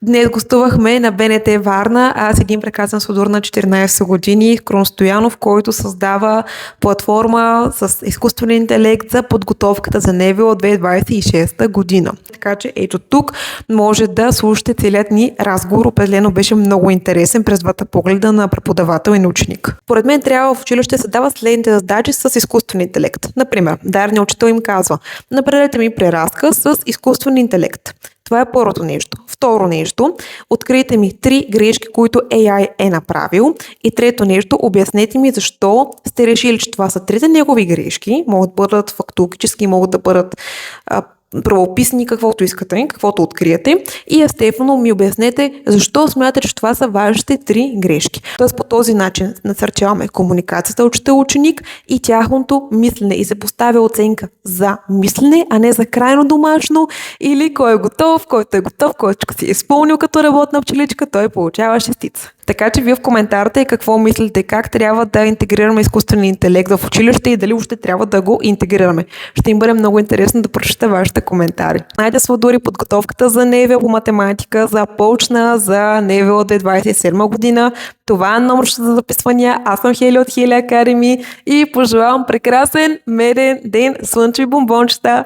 Днес гостувахме на БНТ Варна. Аз един прекрасен студор на 14 години, Крум Стоянов, който създава платформа с изкуствен интелект за подготовката за НВО 2026 година. Така че ето тук може да слушате целият ни разговор. Определено беше много интересен през двата погледа на преподавател и на ученик. Поред мен трябва в училище да се дават следните задачи с изкуствен интелект. Например, дарният учител им казва: направете ми преразказ с изкуствен интелект. Това е първото нещо. Второ нещо, открийте ми 3 грешки, които AI е направил. И трето нещо, обяснете ми защо сте решили, че това са трите негови грешки. Могат да бъдат фактологически, могат да бъдат правописни, каквото искате, каквото откриете. И естествено ми обяснете защо смятате, че това са вашите 3 грешки. Тоест по този начин насърчаваме комуникацията учител-ученик и тяхното мислене. И се поставя оценка за мислене, а не за крайно домашно или кой е готов, който е готов, който си е изпълнил като работна пчеличка, той получава шестица. Така че вие в коментарите какво мислите, как трябва да интегрираме изкуствения интелект в училище и дали още трябва да го интегрираме. Ще им бъде много интересно да прочета вашите коментари. Найде Сладури подготовката за НВО по математика започна за НВО 2027 година. Това е номер за записвания. Аз съм Хели от Хели Академи и пожелавам прекрасен меден ден, слънчеви бомбончета!